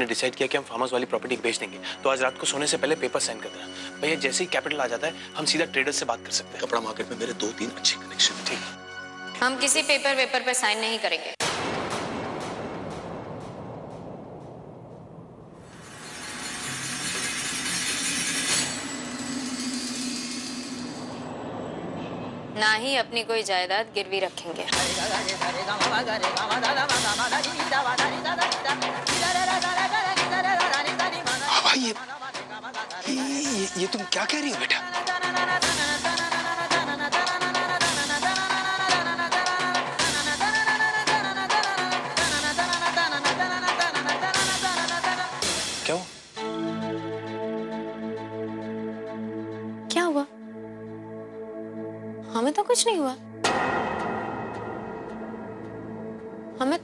हमने डिसाइड किया कि हम फार्म हाउस वाली प्रॉपर्टी बेच देंगे। तो आज रात को सोने से पहले पेपर साइन कर देना भैया। जैसे ही कैपिटल आ जाता है हम सीधा ट्रेडर से बात कर सकते हैं। कपड़ा मार्केट में मेरे 2-3 अच्छे कनेक्शन है। ठीक। हम किसी पेपर पे साइन नहीं करेंगे। ना ही अपनी कोई जायदाद गिरवी रखेंगे। ये तुम क्या कह रही हो बेटा? क्या हुआ? क्या हुआ? हमें तो कुछ नहीं हुआ। हमें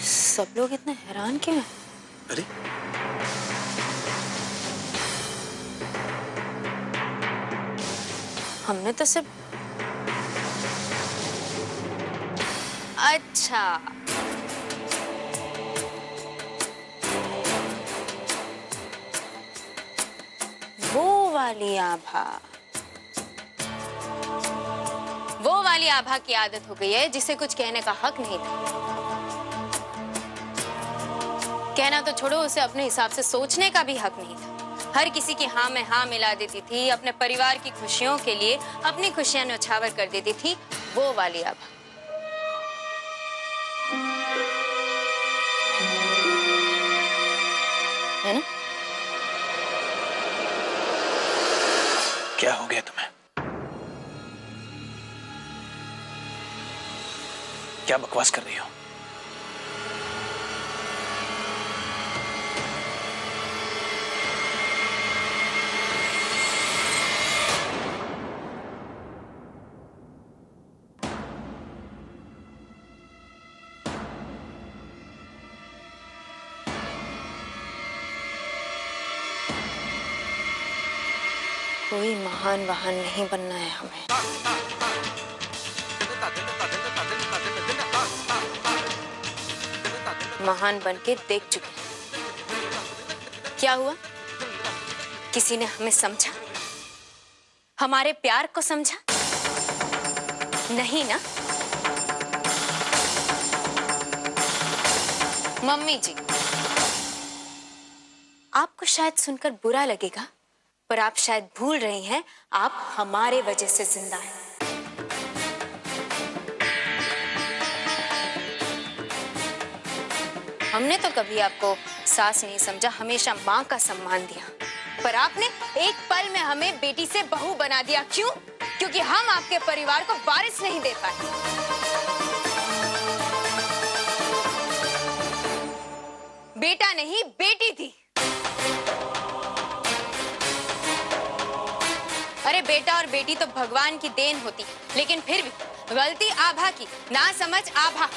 सब लोग इतने हैरान क्यों हैं? अरे हमने तो सिर्फ अच्छा वो वाली आभा की आदत हो गई है जिसे कुछ कहने का हक नहीं था। कहना तो छोड़ो, उसे अपने हिसाब से सोचने का भी हक नहीं था। हर किसी की हाँ में हाँ मिला देती थी, अपने परिवार की खुशियों के लिए अपनी खुशियां न्यौछावर कर देती थी। वो वाली आभा। है ना? क्या हो गया तुम्हें? क्या बकवास कर रही हो? कोई महान वाहन नहीं बनना है हमें। महान बनके देख चुके हैं। क्या हुआ? किसी ने हमें समझा? हमारे प्यार को समझा? नहीं ना? मम्मी जी, आपको शायद सुनकर बुरा लगेगा, पर आप शायद भूल रही हैं, आप हमारे वजह से जिंदा हैं। हमने तो कभी आपको सास नहीं समझा, हमेशा माँ का सम्मान दिया, पर आपने एक पल में हमें बेटी से बहू बना दिया। क्यों? क्योंकि हम आपके परिवार को वारिस नहीं दे पाए। बेटा नहीं, बेटी थी। अरे बेटा और बेटी तो भगवान की देन होती, लेकिन फिर भी गलती आभा की, ना समझ आभा।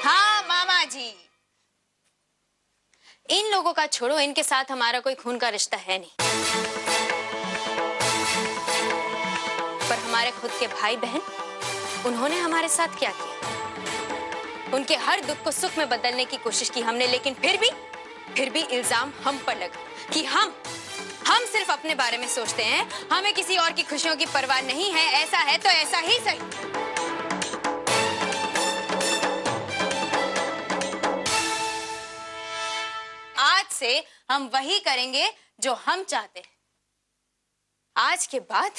हाँ मामा जी, इन लोगों का छोड़ो, इनके साथ हमारा कोई खून का रिश्ता है नहीं, पर हमारे खुद के भाई बहन, उन्होंने हमारे साथ क्या किया? उनके हर दुख को सुख में बदलने की कोशिश की हमने, लेकिन फिर भी इल्जाम हम पर लगा कि हम सिर्फ अपने बारे में सोचते हैं, हमें किसी और की खुशियों की परवाह नहीं है। ऐसा है तो ऐसा ही सही। आज से हम वही करेंगे जो हम चाहते हैं। आज के बाद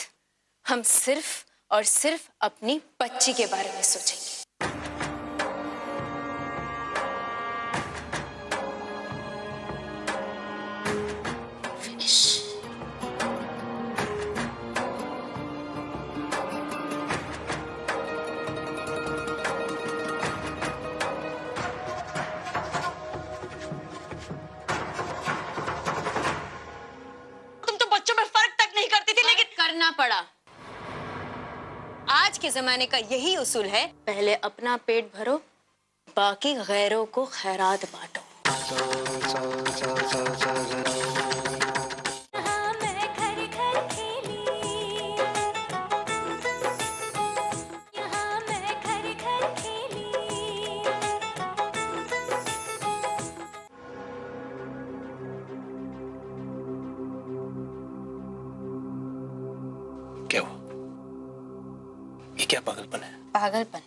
हम सिर्फ और सिर्फ अपनी बच्ची के बारे में सोचेंगे। आज के जमाने का यही उसूल है, पहले अपना पेट भरो, बाकी गैरों को खैरात बांटो। क्या हुआ? ये क्या पागलपन है? पागलपन?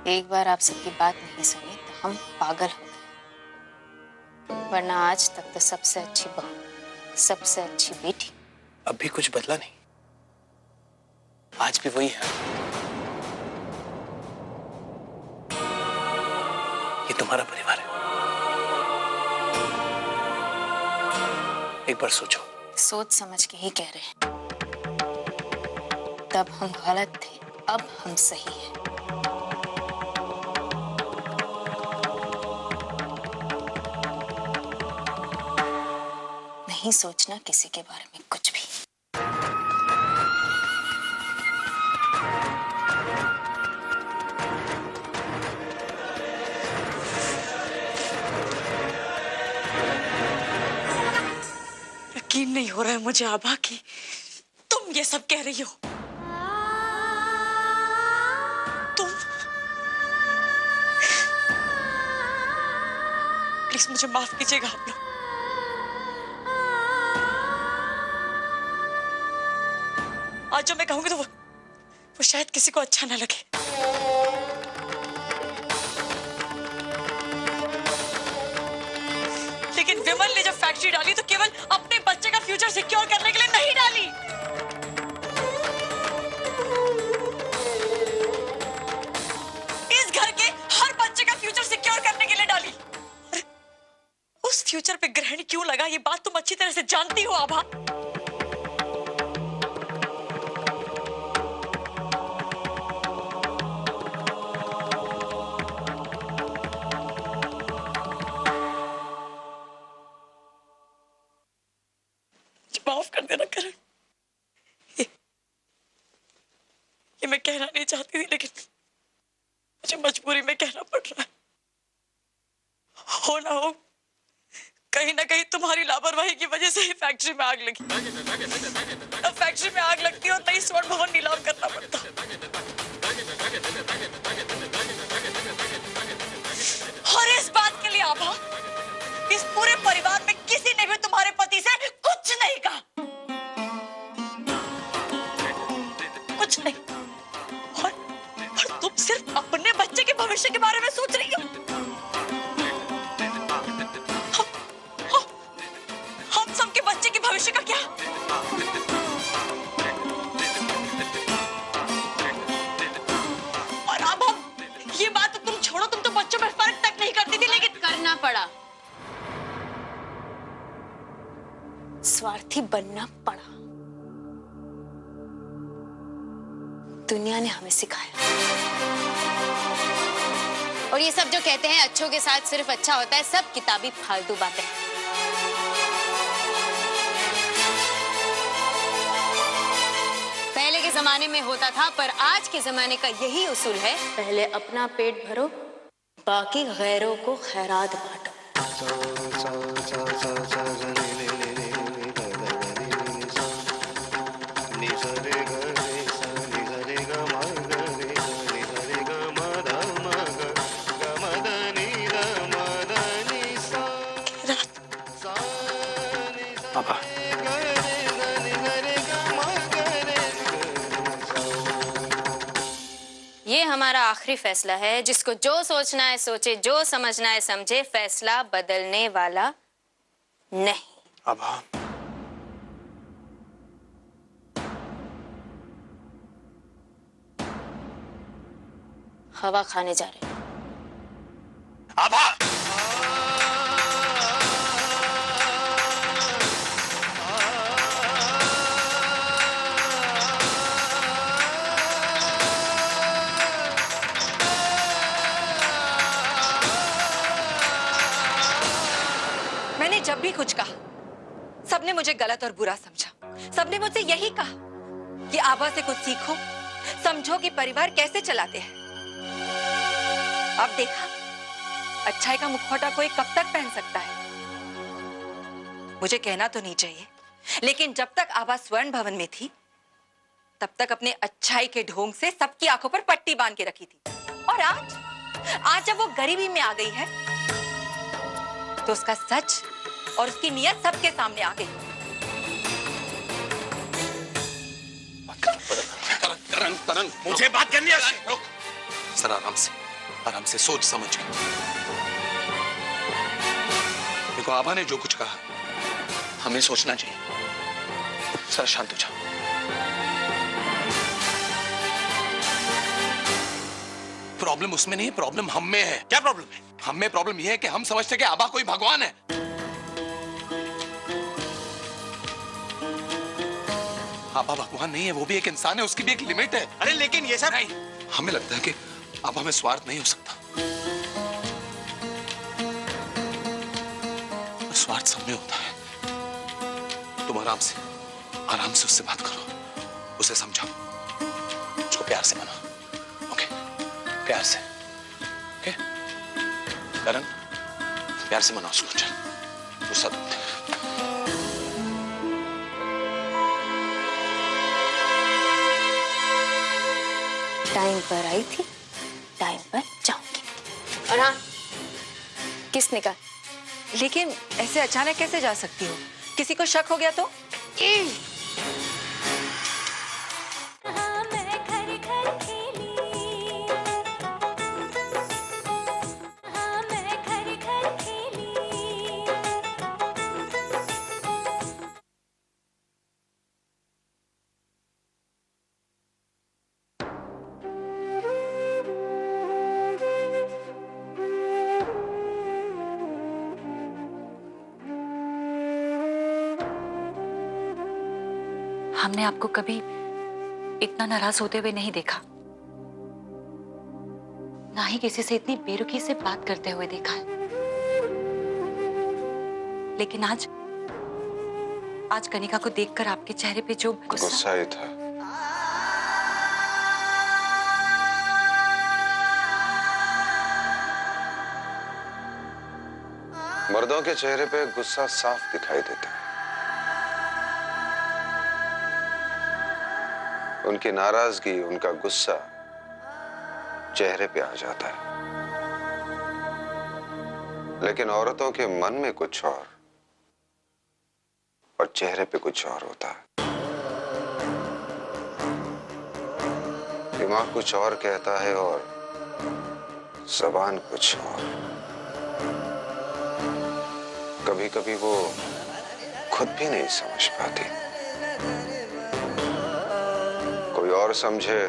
एक बार आप सबकी बात नहीं सुनी तो हम पागल हो गए, वरना आज तक तो सबसे अच्छी बहू, सबसे अच्छी बेटी। अब भी कुछ बदला नहीं, आज भी वही है। ये तुम्हारा परिवार है। एक बार सोचो। सोच समझ के ही कह रहे हैं। तब हम गलत थे, अब हम सही हैं। नहीं सोचना किसी के बारे में कुछ भी। यकीन नहीं हो रहा है मुझे आभा की तुम ये सब कह रही हो। तुम प्लीज मुझे माफ कीजिएगा आप लोग। आज जो मैं कहूंगी तो वो शायद किसी को अच्छा ना लगे। लेकिन विमल ने जब फैक्ट्री डाली तो केवल अपने बच्चे का फ्यूचर सिक्योर करने के लिए नहीं डाली। इस घर के हर बच्चे का फ्यूचर सिक्योर करने के लिए डाली। अरे, उस फ्यूचर पे ग्रहण क्यों लगा ये बात तुम अच्छी तरह से जानती हो आभा। माफ कर देना करण, ये मैं कहना नहीं चाहती थी लेकिन मुझे मजबूरी में कहना पड़ रहा है। हो ना हो कहीं ना कहीं तुम्हारी लापरवाही की वजह से ही फैक्ट्री में आग लगी। अब फैक्ट्री में आग लगती और नई स्वर्ण भवन नीलाम करना पड़ता। और इस बात के लिए आभा, इस पूरे परिवार में किसी ने भी तुम्हारे पति से कुछ नहीं कहा, कुछ नहीं। और तुम सिर्फ अपने बच्चे के भविष्य के बारे में सोच रही हो। हम सबके बच्चे के भविष्य का क्या? और अब ये बात तुम छोड़ो, तुम तो बच्चों में फर्क तक नहीं करती थी, लेकिन करना पड़ा, स्वार्थी बनना पड़ा। दुनिया ने हमें सिखाया। और ये सब जो कहते हैं अच्छों के साथ सिर्फ अच्छा होता है, सब किताबी फालतू बातें। पहले के जमाने में होता था, पर आज के जमाने का यही उसूल है, पहले अपना पेट भरो, बाकी गैरों को खैरात बांटो। पापा, ये हमारा आखिरी फैसला है। जिसको जो सोचना है सोचे, जो समझना है समझे। फैसला बदलने वाला नहीं। आभा, हवा खाने जा रहे हैं। आभा, मैंने जब भी कुछ कहा सबने मुझे गलत और बुरा समझा। सबने मुझसे यही कहा कि आभा से कुछ सीखो, समझो कि परिवार कैसे चलाते हैं। अब देखा, अच्छाई का मुखौटा कोई कब तक पहन सकता है? मुझे कहना तो नहीं चाहिए, लेकिन जब तक आभा स्वर्ण भवन में थी तब तक अपने अच्छाई के ढोंग से सबकी आंखों पर पट्टी बांध के रखी थी। और आज जब वो गरीबी में आ गई है तो उसका सच और उसकी नीयत सबके सामने आ गई। करण, मुझे बात करनी है। रुक, सर आराम से सोच समझ के। देखो, आभा ने जो कुछ कहा हमें सोचना चाहिए। सर शांत हो जाओ। प्रॉब्लम उसमें नहीं है, प्रॉब्लम हम में है। क्या प्रॉब्लम है? हम में प्रॉब्लम यह है कि हम समझते कि आभा कोई भगवान है। आभा भगवान नहीं है, वो भी एक इंसान है, उसकी भी एक लिमिट है। अरे लेकिन ये सब नहीं, हमें लगता है कि आभा में स्वार्थ नहीं हो सकता। स्वार्थ सब में होता है। तुम आराम से उससे बात करो, उसे समझाओ, उसको प्यार से मनाओ। ओके, प्यार से। ओके करण, प्यार से मनाओ उसको। चल, गुस्सा मत। टाइम पर आई थी, टाइम पर जाऊंगी। और हाँ, किसने कहा? लेकिन ऐसे अचानक कैसे जा सकती हो? किसी को शक हो गया तो? हमने आपको कभी इतना नाराज होते हुए नहीं देखा, ना ही किसी से इतनी बेरुखी से बात करते हुए देखा है। लेकिन आज कनिका को देखकर आपके चेहरे पे जो गुस्सा ही था। मर्दों के चेहरे पे गुस्सा साफ दिखाई देता है। उनकी नाराजगी, उनका गुस्सा चेहरे पे आ जाता है। लेकिन औरतों के मन में कुछ और चेहरे पे कुछ और होता है। दिमाग कुछ और कहता है और ज़बान कुछ और। कभी कभी वो खुद भी नहीं समझ पाती। कोई और समझे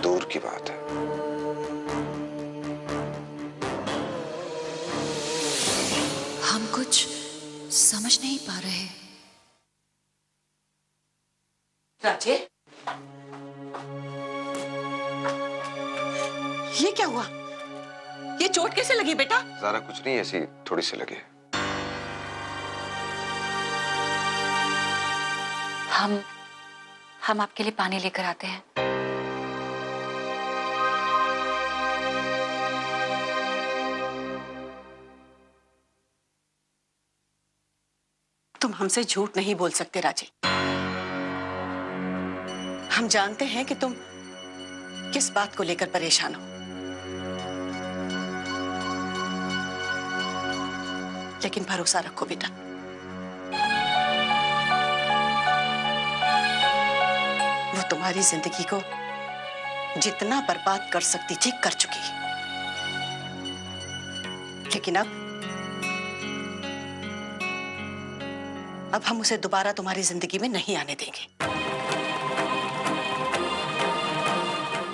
दूर की बात है। हम कुछ समझ नहीं पा रहे। राजे, ये क्या हुआ? ये चोट कैसे लगी बेटा? ज़रा कुछ नहीं, ऐसी थोड़ी सी लगी। हम आपके लिए पानी लेकर आते हैं। तुम हमसे झूठ नहीं बोल सकते राजे। हम जानते हैं कि तुम किस बात को लेकर परेशान हो। लेकिन भरोसा रखो बेटा, वो तुम्हारी जिंदगी को जितना बर्बाद कर सकती थी कर चुकी। लेकिन अब हम उसे दोबारा तुम्हारी जिंदगी में नहीं आने देंगे,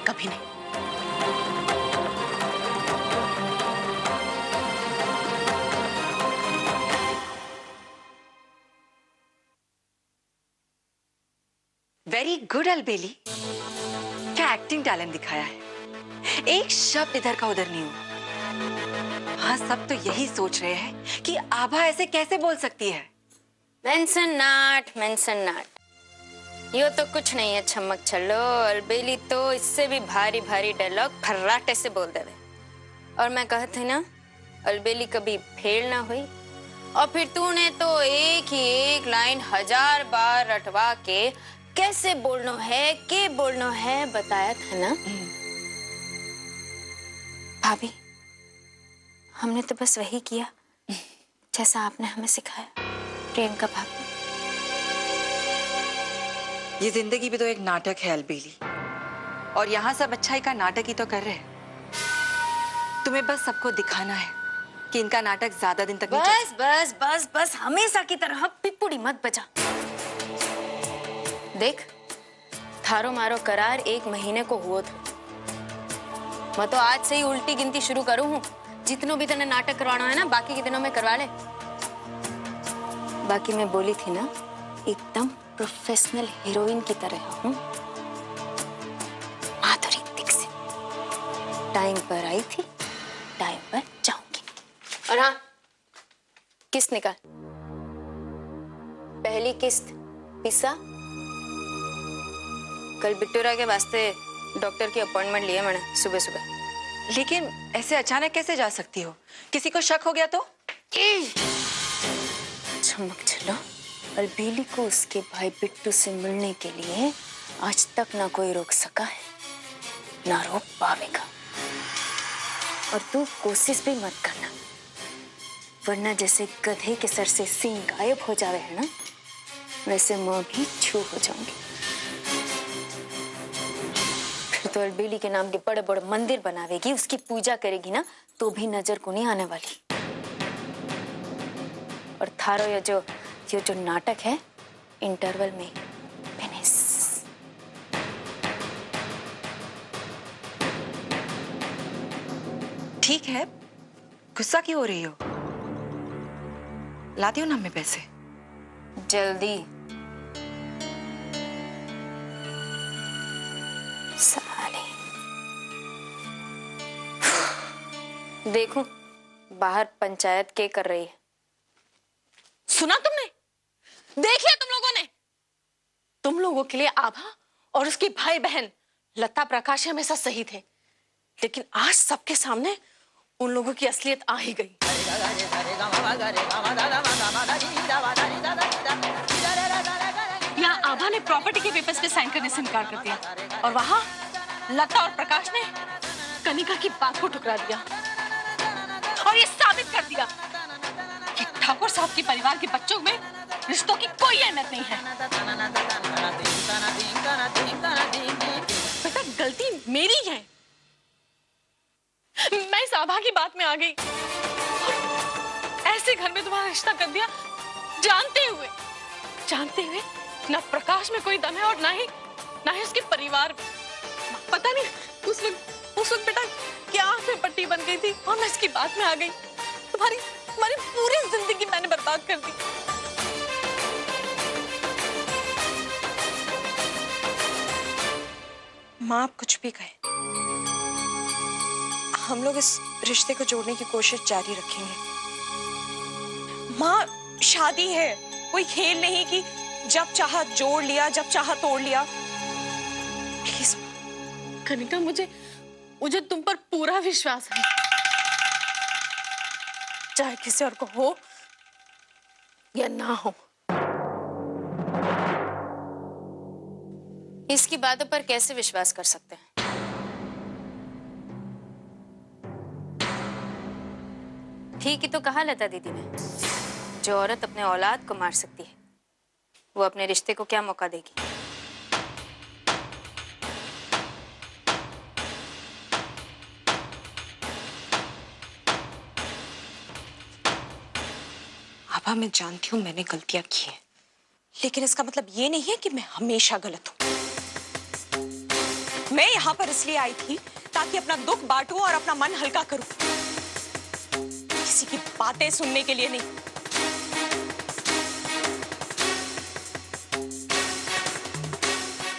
कभी नहीं। वेरी गुड अलबेली, क्या एक्टिंग टैलेंट दिखाया है। एक शब्द इधर का उधर नहीं हुआ। हाँ, सब तो यही सोच रहे हैं कि आभा ऐसे कैसे बोल सकती है। Mention not. ये तो कुछ नहीं है छमक छल्लो। अलबेली तो इससे भी भारी भारी डायलॉग फर्राटे से बोल देवे। और मैं कहती ना, अलबेली कभी फेल ना हुई। और फिर तूने तो एक ही एक लाइन 1000 बार रटवा के कैसे बोलना है, के बोलना है बताया था ना। भाभी, हमने तो बस वही किया जैसा आपने हमें सिखाया। प्रियंका भाभी, ये जिंदगी भी तो एक नाटक है अलबेली, और यहाँ सब अच्छाई का नाटक ही तो कर रहे हैं। तुम्हें बस सबको दिखाना है कि इनका नाटक ज्यादा दिन तक नहीं बस बस बस बस हमेशा की तरह पिपुड़ी मत बजा। देख, थारो मारो करार 1 महीने को हुआ था। मैं तो आज से ही उल्टी गिनती शुरू करूं हूं। जितनों भी तने नाटक करवाना है ना, बाकी के दिनों में करवा ले। बाकी मैं बोली थी ना, एकदम प्रोफेशनल हीरोइन की तरह हूं। माधुरी दीक्षित टाइम पर आई थी, टाइम पर जाऊंगी। और हाँ, किस्त निकाल। पहली किस्त पिसा। कल बिट्टूरा के वास्ते डॉक्टर की अपॉइंटमेंट लिए मैंने सुबह सुबह। लेकिन ऐसे अचानक कैसे जा सकती हो? किसी को शक हो गया तो? चमक चलो, अलबेली को उसके भाई बिट्टू से मिलने के लिए आज तक ना कोई रोक सका है, ना रोक पाएगा। और तू कोशिश भी मत करना, वरना जैसे गधे के सर से सींग गायब हो जावे है ना, वैसे मैं भी छू हो जाऊंगी। फिर तो अलबेली के नाम के बड़े बड़े मंदिर बनावेगी, उसकी पूजा करेगी ना, तो भी नजर को नहीं आने वाली। और थारो ये जो नाटक है, इंटरवल में फिनिश। ठीक है, गुस्सा क्यों हो रही हो? लाती हूँ ना मैं पैसे। जल्दी। साले। देखूं बाहर पंचायत के कर रही है। सुना तुमने? देख लिया तुम लोगों ने? तुम लोगों के लिए आभा और उसकी भाई बहन लता प्रकाश हमेशा सही थे, लेकिन आज सबके सामने उन लोगों की असलियत आ ही गई। यहाँ आभा ने प्रॉपर्टी के पेपर्स पे साइन करने से इनकार कर दिया, और वहां लता और प्रकाश ने कनिका की बात को ठुकरा दिया और ये साबित कर दिया कि ठाकुर साहब के परिवार के बच्चों में रिश्तों की कोई अहमियत नहीं है। बेटा, गलती मेरी है। मैं इस आभा की बात में आ गई, ऐसे घर में तुम्हारा रिश्ता कर दिया, जानते हुए ना प्रकाश में कोई दम है और ना ही उसके परिवार में। पता नहीं उस वक्त बेटा क्या आंख में पट्टी बन गई थी और मैं इसकी बात में आ गई। तुम्हारी पूरी जिंदगी मैंने बर्बाद कर दी। माँ, आप कुछ भी कहें, हम लोग इस रिश्ते को जोड़ने की कोशिश जारी रखेंगे। माँ, शादी है, कोई खेल नहीं कि जब चाहा जोड़ लिया, जब चाहा तोड़ लिया। प्लीज कनिका, मुझे तुम पर पूरा विश्वास है, चाहे किसी और को हो या ना हो। इसकी बातों पर कैसे विश्वास कर सकते हैं? ठीक ही तो कहा लता दीदी ने, जो औरत अपने औलाद को मार सकती है, वो अपने रिश्ते को क्या मौका देगी? आभा, मैं जानती हूँ मैंने गलतियां की हैं, लेकिन इसका मतलब ये नहीं है कि मैं हमेशा गलत हूँ। मैं यहाँ पर इसलिए आई थी ताकि अपना दुख बांटूं और अपना मन हल्का करूं, किसी की बातें सुनने के लिए नहीं।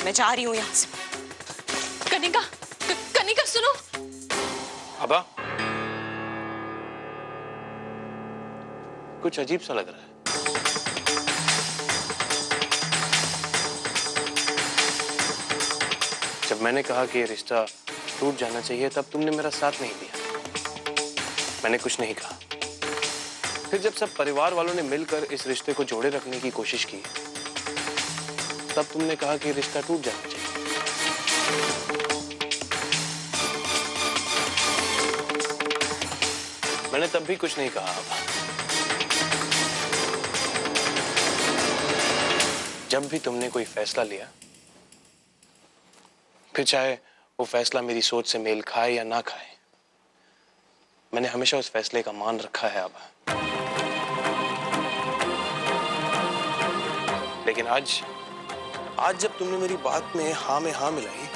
मैं जा रही हूँ यहाँ से। कनिका सुनो। आभा, कुछ अजीब सा लग रहा है। जब मैंने कहा कि ये रिश्ता टूट जाना चाहिए तब तुमने मेरा साथ नहीं दिया। मैंने कुछ नहीं कहा। फिर जब सब परिवार वालों ने मिलकर इस रिश्ते को जोड़े रखने की कोशिश की तब तुमने कहा कि रिश्ता टूट जाना चाहिए। मैंने तब भी कुछ नहीं कहा। जब भी तुमने कोई फैसला लिया, फिर चाहे वो फैसला मेरी सोच से मेल खाए या ना खाए, मैंने हमेशा उस फैसले का मान रखा है आबा। लेकिन आज जब तुमने मेरी बात में हाँ मिलाई,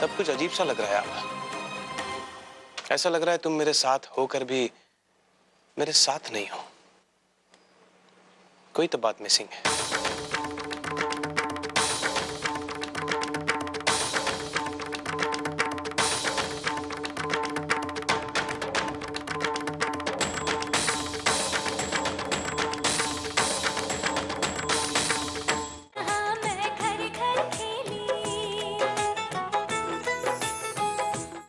तब कुछ अजीब सा लग रहा है आबा। ऐसा लग रहा है तुम मेरे साथ होकर भी मेरे साथ नहीं हो। कोई तो बात मिसिंग है।